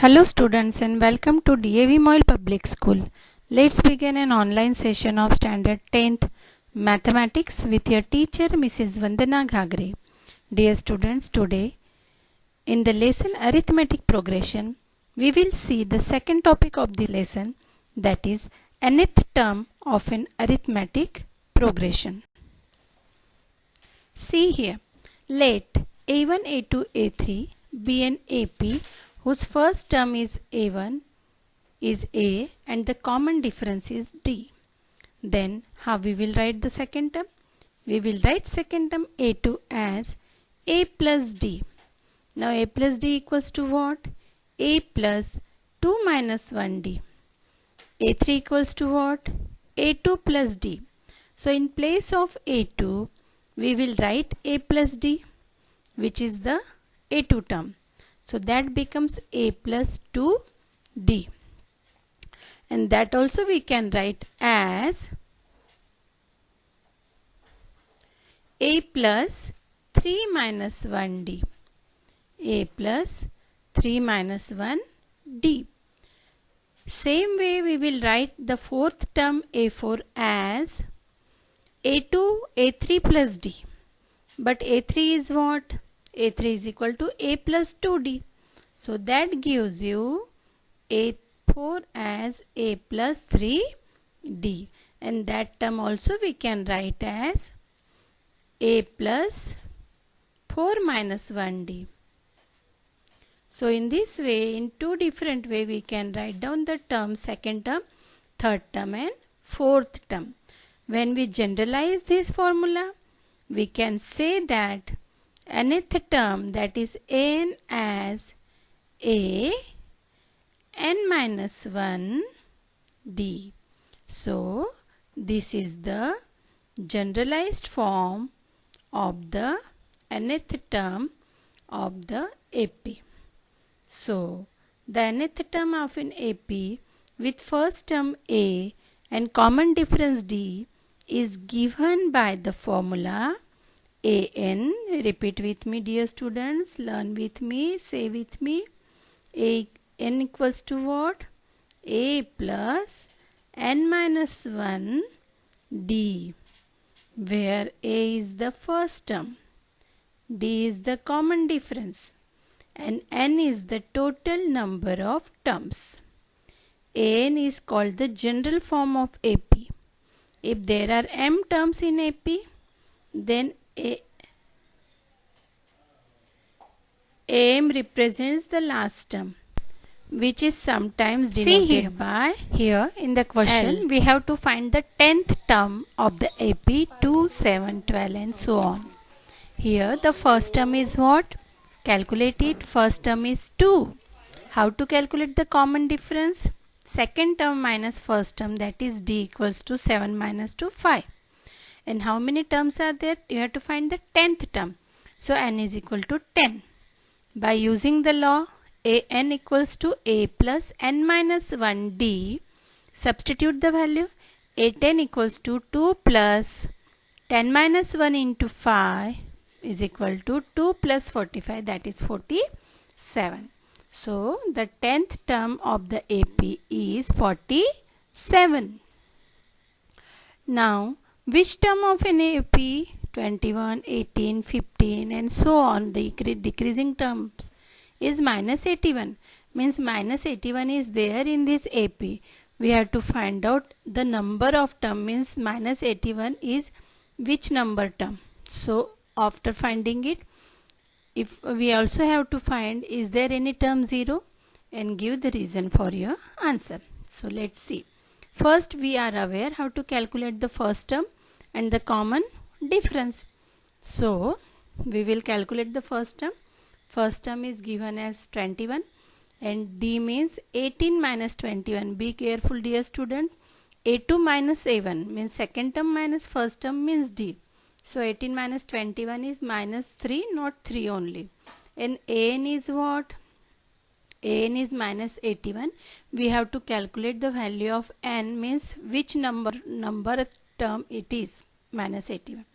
Hello students and welcome to DAV Moyle Public School. Let's begin an online session of Standard 10th Mathematics with your teacher Mrs. Vandana Ghagre. Dear students, today in the lesson Arithmetic Progression, we will see the second topic of the lesson, that is nth term of an arithmetic progression. See here, let A1, A2, A3 be an AP whose first term is A1 is A and the common difference is D. Then how we will write the second term? We will write second term A2 as A plus D. Now A plus D equals to what? A plus 2 minus 1D. A3 equals to what? A2 plus D. So in place of A2, we will write A plus D, which is the A2 term. So that becomes A plus 2D. And that also we can write as A plus 3 minus 1D. A plus 3 minus 1D. Same way we will write the fourth term A4 as A2, A3 plus D. But A3 is what? A3 is equal to A plus 2D. So that gives you A4 as A plus 3D. And that term also we can write as A plus 4 minus 1D. So in this way, in two different ways, we can write down the term, second term, third term and fourth term. When we generalize this formula, we can say that nth term, that is n as A n minus 1 D. So this is the generalized form of the nth term of the AP. So the nth term of an AP with first term A and common difference D is given by the formula An. Repeat with me, dear students, learn with me, say with me. N equals to what? A plus n minus 1 D, where A is the first term, D is the common difference, and n is the total number of terms. An is called the general form of AP. If there are m terms in AP, then AM represents the last term, which is sometimes denoted by Here in the question L. we have to find the 10th term of the AP 2, 7, 12 and so on. Here the first term is what? Calculate it. First term is 2. How to calculate the common difference? Second term minus first term, that is D equals to 7 minus 2, 5. And how many terms are there? You have to find the 10th term. So n is equal to 10. By using the law An equals to A plus n minus 1D, substitute the value. A10 equals to 2 plus 10 minus 1 into 5 is equal to 2 plus 45, that is 47. So the 10th term of the AP is 47. Now which term of an AP? 21, 18, 15 and so on, the decreasing terms is minus 81. Means minus 81 is there in this AP. We have to find out the number of term, means minus 81 is which number term. So after finding it, if we also have to find is there any term 0 and give the reason for your answer. So let's see. First we are aware how to calculate the first term and the common difference. So we will calculate the first term. First term is given as 21 and D means 18 minus 21. Be careful, dear student. A2 minus A1 means second term minus first term means D. So 18 minus 21 is minus 3, not 3 only. And An is what? An is minus 81. We have to calculate the value of n, means which number term it is, minus 81.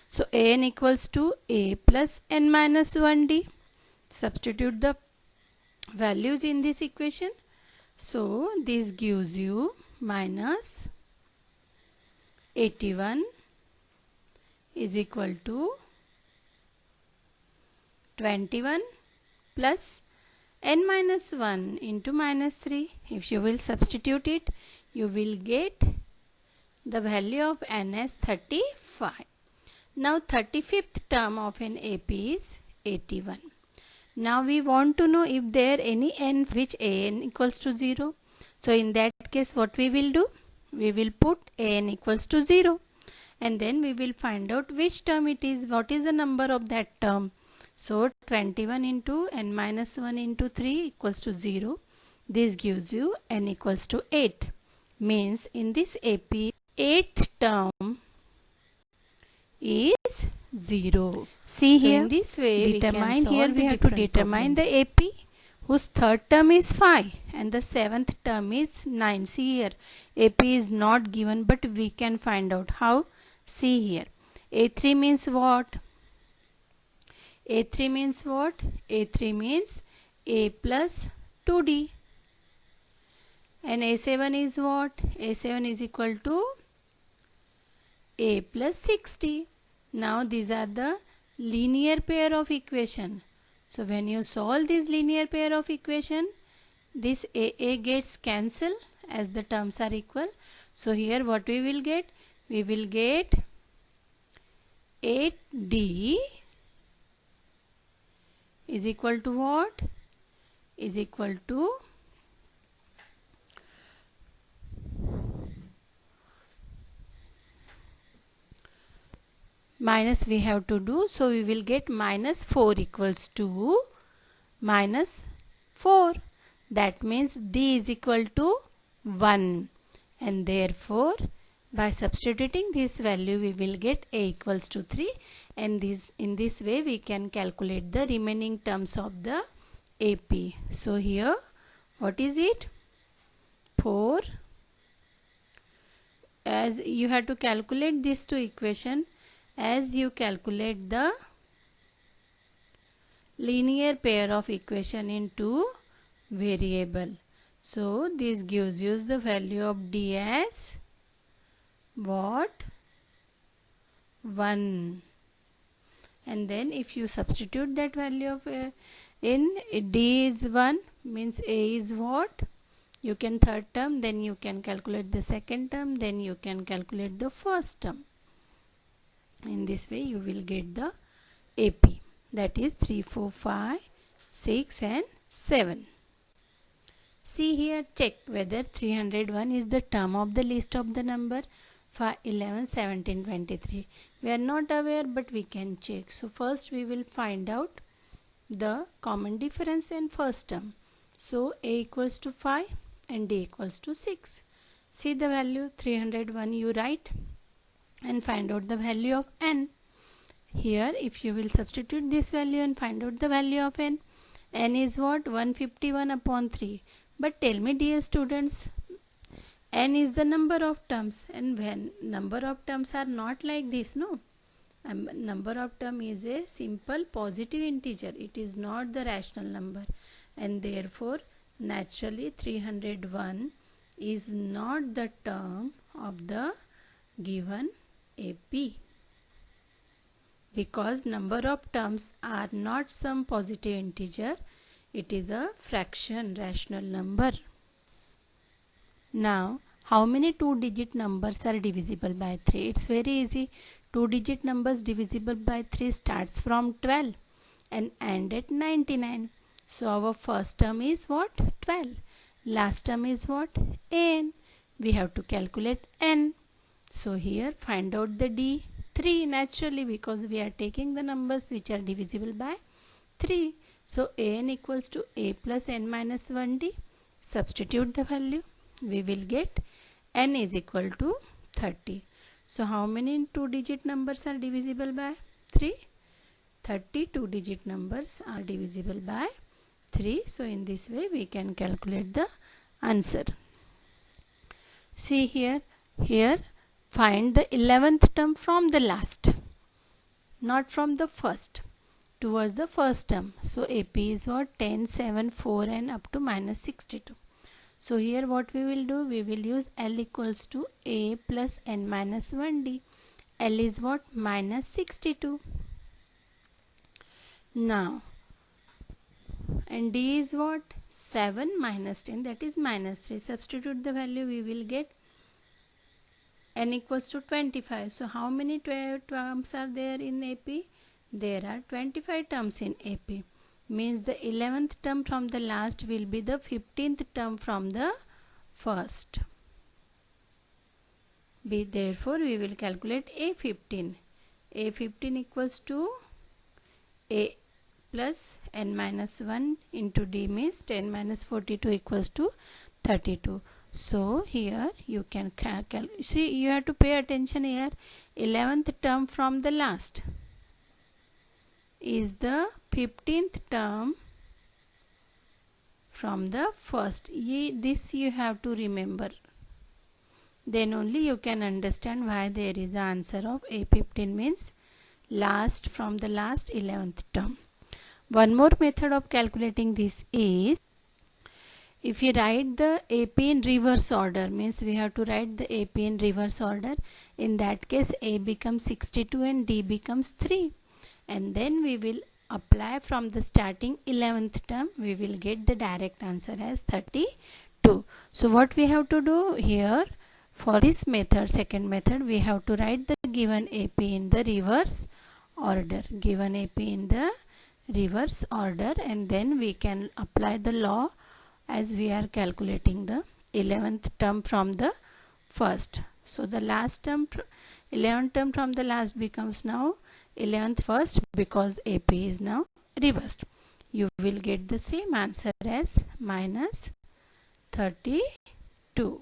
So An equals to A plus n minus 1D. Substitute the values in this equation. So this gives you minus 81 is equal to 21 plus n minus 1 into minus 3. If you will substitute it, you will get the value of n as 35. Now 35th term of an AP is 81. Now we want to know if there any n which an equals to 0. So in that case what we will do? We will put an equals to 0 and then we will find out which term it is, what is the number of that term. So 21 into n minus 1 into 3 equals to 0. This gives you n equals to 8. Means in this AP, 8th term is 0. See here, in this way we have to determine the AP whose third term is 5 and the 7th term is 9. See here, AP is not given but we can find out how. See here, A3 means what? A3 means what? A3 means A plus 2D. And A7 is what? A7 is equal to A plus 60. Now these are the linear pair of equation. So when you solve this linear pair of equation, this AA gets cancelled as the terms are equal. So here what we will get? We will get 8D is equal to what? Is equal to minus we have to do, so we will get minus 4 equals to minus 4. That means D is equal to 1 and therefore by substituting this value we will get A equals to 3 and in this way we can calculate the remaining terms of the AP. So here what is it? 4. As you have to calculate these two equation, as you calculate the linear pair of equation into variable. So this gives you the value of D as what? 1. And then if you substitute that value of in D is 1 means A is what? You can third term, then you can calculate the second term, then you can calculate the first term. In this way you will get the AP, that is 3, 4, 5, 6 and 7. See here, check whether 301 is the term of the list of the number 5, 11, 17, 23. We are not aware but we can check. So first we will find out the common difference in first term. So A equals to 5 and D equals to 6. See the value 301 you write and find out the value of n. Here if you will substitute this value and find out the value of n is what? 151 upon 3. But tell me dear students, n is the number of terms and when number of terms are not like this, no. Number of term is a simple positive integer. It is not the rational number and therefore naturally 301 is not the term of the given AP because number of terms are not some positive integer. It is a fraction, rational number. Now how many 2-digit numbers are divisible by 3? It's very easy. 2-digit numbers divisible by 3 starts from 12 and end at 99. So our first term is what? 12. Last term is what? n. We have to calculate n. So here find out the D, 3 naturally because we are taking the numbers which are divisible by 3. So an equals to A plus n minus 1D. Substitute the value. We will get n is equal to 30. So how many 2-digit numbers are divisible by 3? 30 2-digit numbers are divisible by 3. So in this way we can calculate the answer. See here find the 11th term from the last, not from the first. towards the first term. So AP is what? 10, 7, 4 and up to minus 62. So here what we will do? We will use L equals to A plus N minus 1D. L is what? Minus 62. Now, and D is what? 7 minus 10, that is minus 3. Substitute the value, we will get N equals to 25. So how many terms are there in AP? There are 25 terms in AP. Means the 11th term from the last will be the 15th term from the first. Therefore, we will calculate A15. A15 equals to A plus N minus 1 into D means 10 minus 42 equals to 32. So here you can see, you have to pay attention here. 11th term from the last is the 15th term from the first. This you have to remember. Then only you can understand why there is an answer of A15 means last from the last 11th term. One more method of calculating this is, if you write the AP in reverse order, means we have to write the AP in reverse order. In that case, A becomes 62 and D becomes 3. And then we will apply from the starting 11th term. We will get the direct answer as 32. So what we have to do here, for this method, second method, we have to write the given AP in the reverse order. Given AP in the reverse order, and then we can apply the law as we are calculating the 11th term from the first. So the last term, 11th term from the last becomes now 11th first, because AP is now reversed. You will get the same answer as minus 32.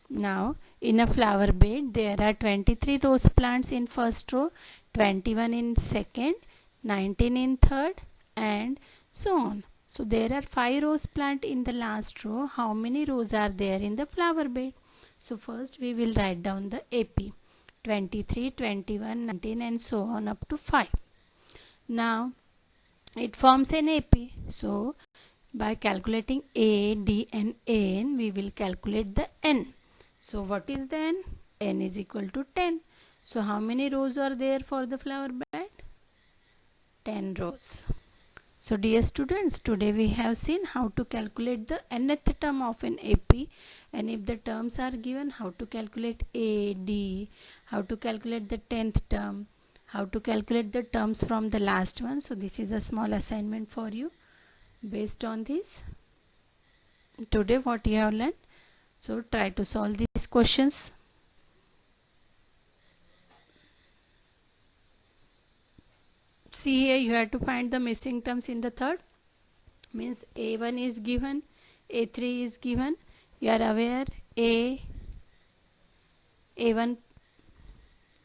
Now, in a flower bed, there are 23 rose plants in first row, 21 in second, 19 in third, and so on. So, there are 5 rose plants in the last row. How many rows are there in the flower bed? So, first we will write down the AP. 23, 21, 19 and so on up to 5. Now, it forms an AP. So, by calculating A, D and N, we will calculate the N. So what is the N? N is equal to 10. So how many rows are there for the flower bed? 10 rows. So dear students, today we have seen how to calculate the nth term of an AP, and if the terms are given, how to calculate A, D, how to calculate the 10th term, how to calculate the terms from the last one. So this is a small assignment for you based on this. Today what you have learned. So try to solve these questions. See here, you have to find the missing terms in the third. Means A1 is given, A3 is given. You are aware A1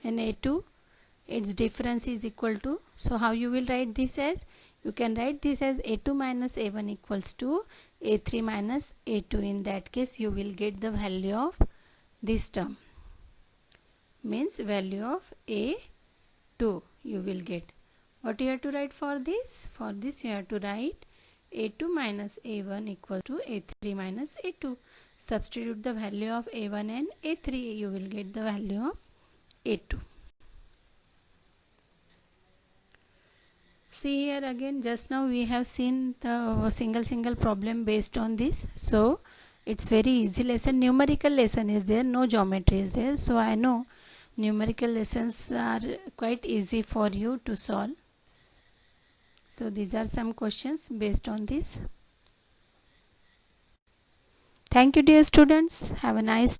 and A2, its difference is equal to. So how you will write this as? You can write this as A2 minus A1 equals to A3 minus A2. In that case, you will get the value of this term. Means value of A2 you will get. What you have to write for this? For this you have to write A2 minus A1 equal to A3 minus A2. Substitute the value of A1 and A3. You will get the value of A2. See here again, just now we have seen the single problem based on this. So it's very easy lesson. Numerical lesson is there, no geometry is there. So I know numerical lessons are quite easy for you to solve. So these are some questions based on this. Thank you dear students. Have a nice